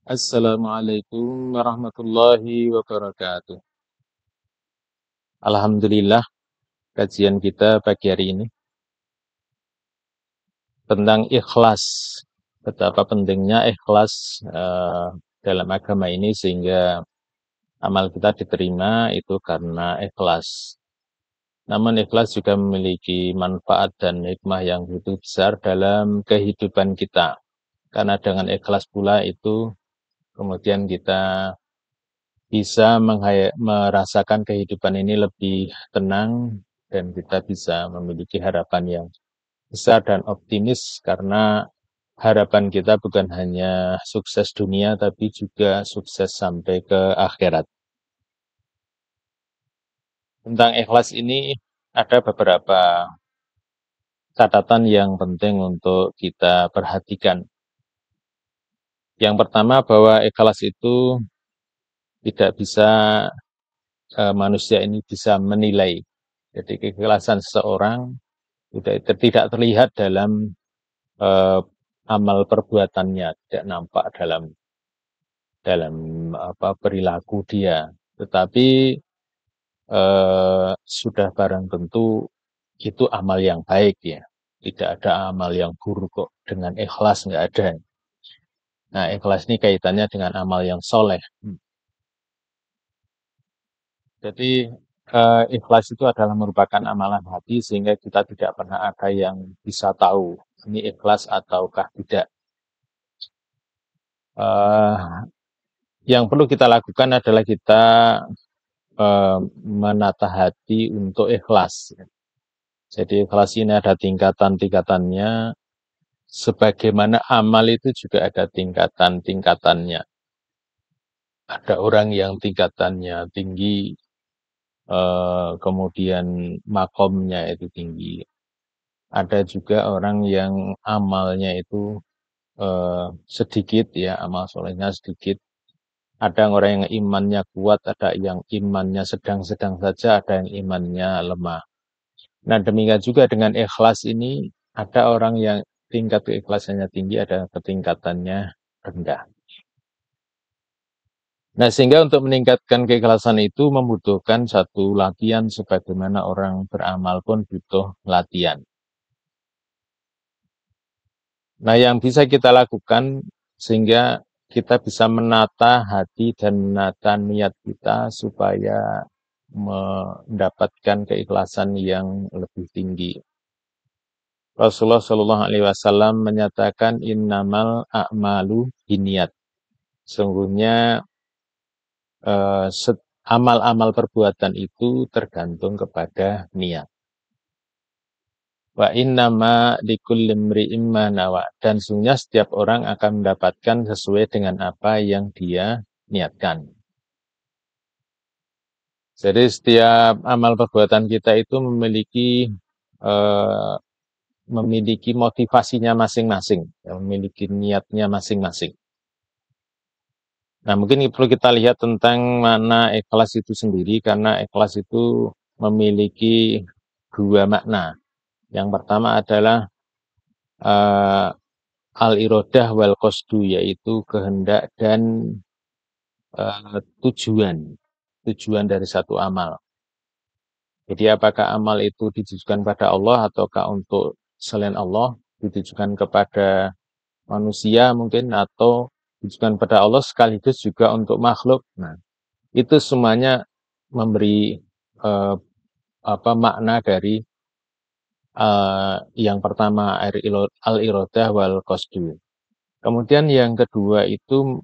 Assalamualaikum warahmatullahi wabarakatuh. Alhamdulillah, kajian kita pagi hari ini tentang ikhlas. Betapa pentingnya ikhlas dalam agama ini sehingga amal kita diterima itu karena ikhlas. Namun ikhlas juga memiliki manfaat dan hikmah yang begitu besar dalam kehidupan kita. Karena dengan ikhlas pula itu kemudian kita bisa merasakan kehidupan ini lebih tenang dan kita bisa memiliki harapan yang besar dan optimis karena harapan kita bukan hanya sukses dunia tapi juga sukses sampai ke akhirat. Tentang ikhlas ini ada beberapa catatan yang penting untuk kita perhatikan. Yang pertama bahwa ikhlas itu tidak bisa manusia ini bisa menilai. Jadi keikhlasan seseorang tidak terlihat dalam eh, amal perbuatannya, tidak nampak dalam dalam perilaku dia. Tetapi sudah barang tentu itu amal yang baik ya. Tidak ada amal yang buruk kok. Dengan ikhlas nggak ada. Nah, ikhlas ini kaitannya dengan amal yang soleh. Jadi ikhlas itu adalah merupakan amalan hati sehingga kita tidak pernah ada yang bisa tahu ini ikhlas ataukah tidak. Eh, yang perlu kita lakukan adalah kita menata hati untuk ikhlas. Jadi ikhlas ini ada tingkatan-tingkatannya, sebagaimana amal itu juga ada tingkatan-tingkatannya. Ada orang yang tingkatannya tinggi, kemudian makomnya itu tinggi. Ada juga orang yang amalnya itu sedikit ya, amal solehnya sedikit. Ada orang yang imannya kuat, ada yang imannya sedang-sedang saja, ada yang imannya lemah. Nah, demikian juga dengan ikhlas ini, ada orang yang tingkat keikhlasannya tinggi, ada ketingkatannya rendah. Nah, sehingga untuk meningkatkan keikhlasan itu membutuhkan satu latihan sebagaimana orang beramal pun butuh latihan. Nah, yang bisa kita lakukan sehingga kita bisa menata hati dan menata niat kita supaya mendapatkan keikhlasan yang lebih tinggi. Rasulullah Shallallahu Alaihi Wasallam menyatakan innamal a'malu biniat. Sungguhnya amal-amal perbuatan itu tergantung kepada niat. Wa innama likulli imri'in ma nawa. Dan sungguhnya setiap orang akan mendapatkan sesuai dengan apa yang dia niatkan. Jadi setiap amal perbuatan kita itu eh, memiliki motivasinya masing-masing, memiliki niatnya masing-masing. Nah, mungkin perlu kita lihat tentang mana ikhlas itu sendiri, karena ikhlas itu memiliki dua makna. Yang pertama adalah uh, al-irodah wal qasdu, yaitu kehendak dan tujuan dari satu amal. Jadi apakah amal itu ditujukan pada Allah ataukah untuk selain Allah, ditujukan kepada manusia mungkin atau ditujukan pada Allah sekaligus juga untuk makhluk. Nah, itu semuanya memberi eh, makna dari yang pertama al-irodah wal qasdu. Kemudian yang kedua itu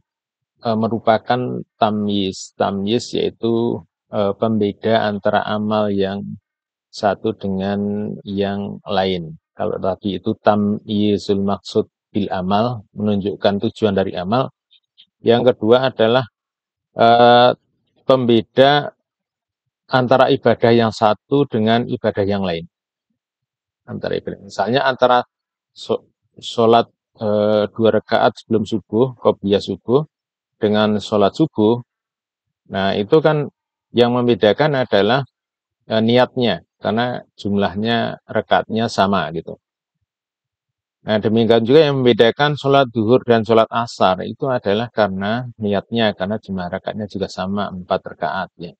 merupakan tamyiz. Tamyiz yaitu pembeda antara amal yang satu dengan yang lain. Kalau tadi itu tamyizul maksud bil amal, menunjukkan tujuan dari amal. Yang kedua adalah eh, pembeda antara ibadah yang satu dengan ibadah yang lain. Antara ibadah, misalnya antara sholat 2 rakaat sebelum subuh, qobliyah subuh, dengan sholat subuh. Nah, itu kan yang membedakan adalah niatnya, karena jumlahnya rakaatnya sama gitu. Nah, demikian juga yang membedakan sholat duhur dan sholat asar itu adalah karena niatnya, karena jumlah rakaatnya juga sama 4 rakaat ya.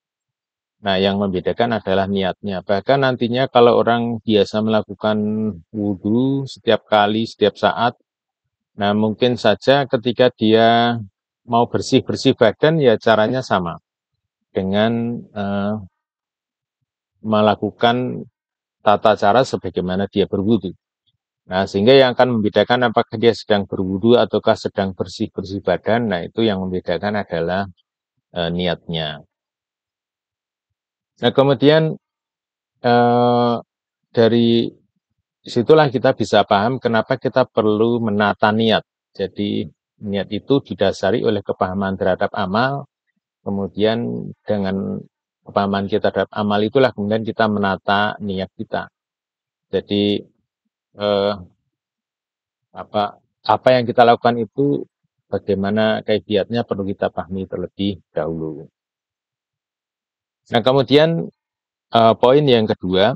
Nah, yang membedakan adalah niatnya. Bahkan nantinya kalau orang biasa melakukan wudhu setiap kali, setiap saat, nah mungkin saja ketika dia mau bersih-bersih badan ya caranya sama dengan melakukan tata cara sebagaimana dia berwudhu. Nah, sehingga yang akan membedakan apakah dia sedang berwudhu ataukah sedang bersih-bersih badan, nah itu yang membedakan adalah niatnya. Nah, kemudian dari disitulah kita bisa paham kenapa kita perlu menata niat. Jadi niat itu didasari oleh kepahaman terhadap amal, kemudian dengan kepahaman kita terhadap amal itulah kemudian kita menata niat kita. Jadi eh, apa apa yang kita lakukan itu bagaimana kaifiatnya perlu kita pahami terlebih dahulu. Nah, kemudian poin yang kedua,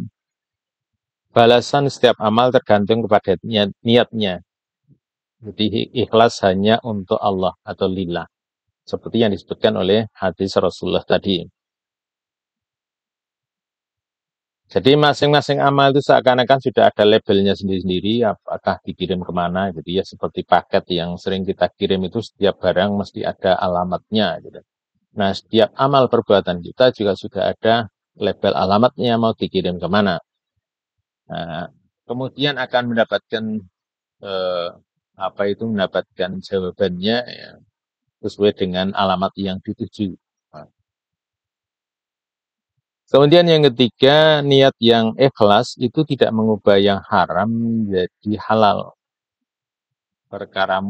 balasan setiap amal tergantung kepada niatnya. Jadi ikhlas hanya untuk Allah atau lillah. Seperti yang disebutkan oleh hadis Rasulullah tadi. Jadi masing-masing amal itu seakan-akan sudah ada labelnya sendiri-sendiri, apakah dikirim kemana, gitu ya. Seperti paket yang sering kita kirim itu setiap barang mesti ada alamatnya, gitu. Nah, setiap amal perbuatan kita juga sudah ada label alamatnya mau dikirim kemana. Nah, kemudian akan mendapatkan eh, mendapatkan jawabannya ya, sesuai dengan alamat yang dituju. Nah, kemudian yang ketiga, niat yang ikhlas itu tidak mengubah yang haram menjadi halal. Perkara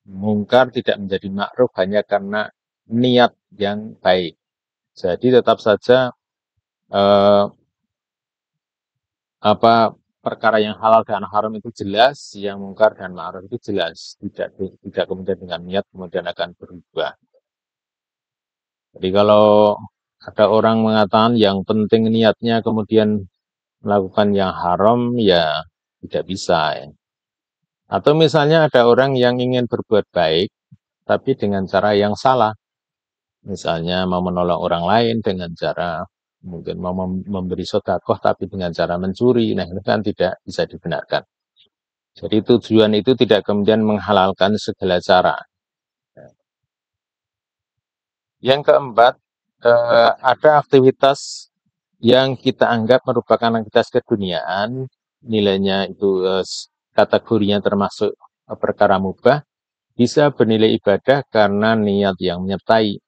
mungkar tidak menjadi makruf hanya karena niat yang baik. Jadi tetap saja eh, apa perkara yang halal dan haram itu jelas, yang mungkar dan ma'ruf itu jelas. Tidak kemudian dengan niat kemudian akan berubah. Jadi kalau ada orang mengatakan yang penting niatnya kemudian melakukan yang haram, ya tidak bisa. Ya. Atau misalnya ada orang yang ingin berbuat baik, tapi dengan cara yang salah. Misalnya mau menolong orang lain dengan cara mungkin mau memberi sodakoh tapi dengan cara mencuri. Nah, itu kan tidak bisa dibenarkan. Jadi tujuan itu tidak kemudian menghalalkan segala cara. Yang keempat, ada aktivitas yang kita anggap merupakan aktivitas keduniaan, nilainya itu kategorinya termasuk perkara mubah, bisa bernilai ibadah karena niat yang menyertai.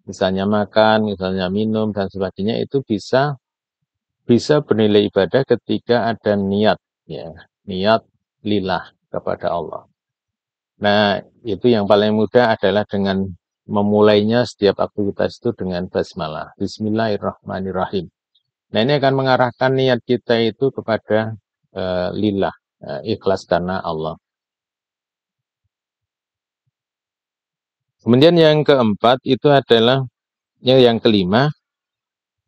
Misalnya makan, misalnya minum, dan sebagainya itu bisa bernilai ibadah ketika ada niat, ya, niat lillah kepada Allah. Nah, itu yang paling mudah adalah dengan memulainya setiap aktivitas itu dengan basmalah. Bismillahirrahmanirrahim. Nah, ini akan mengarahkan niat kita itu kepada lillah, ikhlas karena Allah. Kemudian yang keempat itu adalah yang kelima,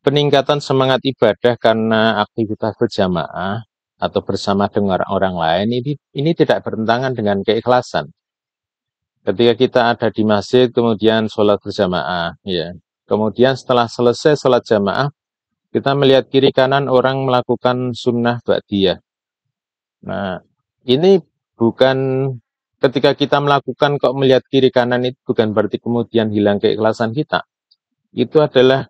peningkatan semangat ibadah karena aktivitas berjamaah atau bersama dengan orang lain ini tidak bertentangan dengan keikhlasan. Ketika kita ada di masjid, kemudian sholat berjamaah, ya. Kemudian setelah selesai sholat jamaah, kita melihat kiri kanan orang melakukan sunnah ba'diyah. Nah, ini bukan ketika kita melakukan kok melihat kiri kanan itu bukan berarti kemudian hilang keikhlasan kita. Itu adalah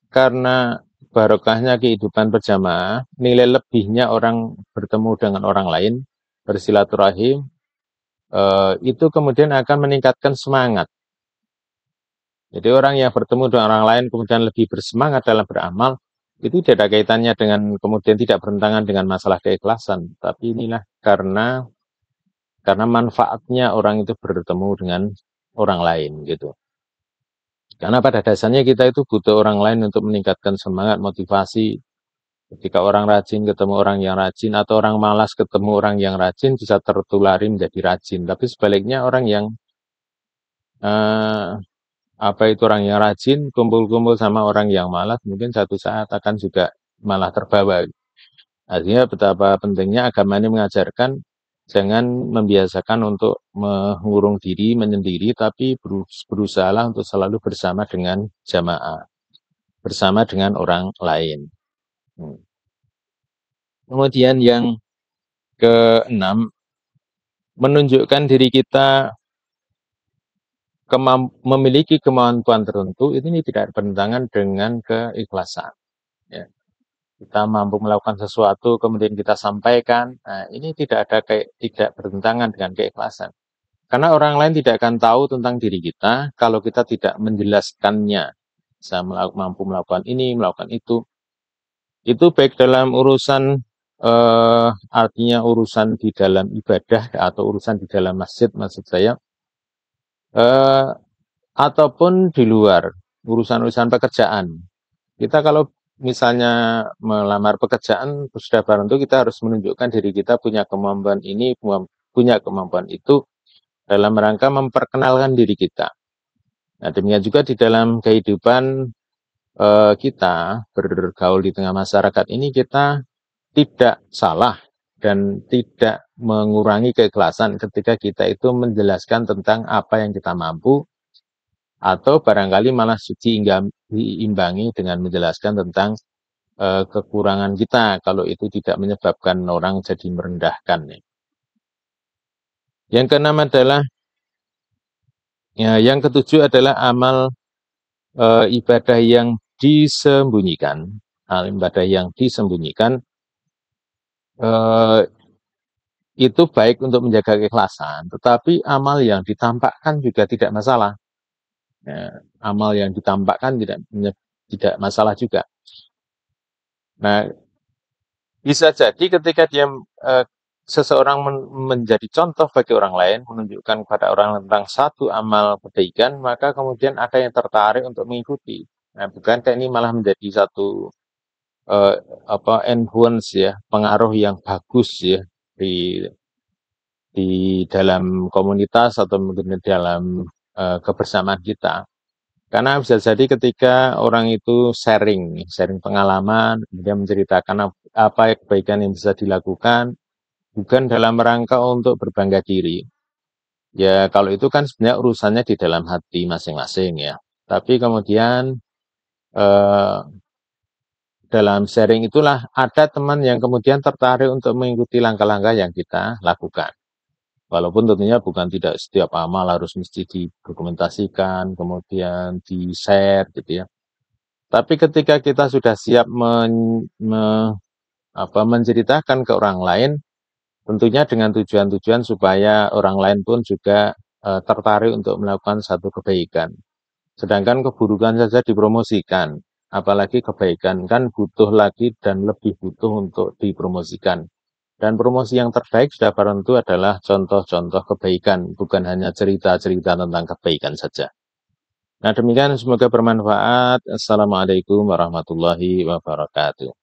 karena barokahnya kehidupan berjamaah, nilai lebihnya orang bertemu dengan orang lain, bersilaturahim, itu kemudian akan meningkatkan semangat. Jadi orang yang bertemu dengan orang lain kemudian lebih bersemangat dalam beramal, itu tidak ada kaitannya dengan kemudian tidak bertentangan dengan masalah keikhlasan. Tapi inilah karena manfaatnya orang itu bertemu dengan orang lain gitu. Karena pada dasarnya kita itu butuh orang lain untuk meningkatkan semangat, motivasi. Ketika orang rajin ketemu orang yang rajin atau orang malas ketemu orang yang rajin bisa tertulari menjadi rajin. Tapi sebaliknya orang yang eh, orang yang rajin kumpul-kumpul sama orang yang malas mungkin satu saat akan juga malah terbawa. Artinya betapa pentingnya agama ini mengajarkan Jangan membiasakan untuk mengurung diri, menyendiri, tapi berusahalah untuk selalu bersama dengan jamaah, bersama dengan orang lain. Kemudian yang keenam, menunjukkan diri kita memiliki kemampuan tertentu, ini tidak bertentangan dengan keikhlasan. Ya. Kita mampu melakukan sesuatu, kemudian kita sampaikan, nah ini tidak bertentangan dengan keikhlasan. Karena orang lain tidak akan tahu tentang diri kita kalau kita tidak menjelaskannya. Bisa mampu melakukan ini, melakukan itu. Itu baik dalam urusan artinya urusan di dalam ibadah atau urusan di dalam masjid, maksud saya, ataupun di luar urusan-urusan pekerjaan. Kita kalau misalnya melamar pekerjaan, sudah barang tentu kita harus menunjukkan diri kita punya kemampuan ini, punya kemampuan itu, dalam rangka memperkenalkan diri kita. Nah, demikian juga di dalam kehidupan kita bergaul di tengah masyarakat ini, kita tidak salah dan tidak mengurangi keikhlasan ketika kita itu menjelaskan tentang apa yang kita mampu, atau barangkali malah diimbangi dengan menjelaskan tentang kekurangan kita kalau itu tidak menyebabkan orang jadi merendahkan. Yang keenam adalah, yang ketujuh adalah amal ibadah yang disembunyikan. Ibadah yang disembunyikan itu baik untuk menjaga keikhlasan, tetapi amal yang ditampakkan juga tidak masalah. Amal yang ditampakkan tidak masalah juga. Nah, bisa jadi ketika seseorang menjadi contoh bagi orang lain, menunjukkan kepada orang lain tentang satu amal kebaikan, maka kemudian ada yang tertarik untuk mengikuti. Nah, bukankah ini malah menjadi satu influence ya, pengaruh yang bagus ya di dalam komunitas atau mungkin di dalam kebersamaan kita. Karena bisa jadi ketika orang itu sharing pengalaman, kemudian menceritakan apa kebaikan yang bisa dilakukan, bukan dalam rangka untuk berbangga diri. Ya, kalau itu kan sebenarnya urusannya di dalam hati masing-masing ya. Tapi kemudian dalam sharing itulah ada teman yang kemudian tertarik untuk mengikuti langkah-langkah yang kita lakukan. Walaupun tentunya bukan tidak setiap amal harus mesti didokumentasikan, kemudian di-share gitu ya. Tapi ketika kita sudah siap menceritakan ke orang lain, tentunya dengan tujuan-tujuan supaya orang lain pun juga tertarik untuk melakukan satu kebaikan. Sedangkan keburukan saja dipromosikan, apalagi kebaikan kan butuh lagi dan lebih butuh untuk dipromosikan. Dan promosi yang terbaik sudah barang tentu adalah contoh-contoh kebaikan, bukan hanya cerita-cerita tentang kebaikan saja. Nah, demikian semoga bermanfaat. Assalamualaikum warahmatullahi wabarakatuh.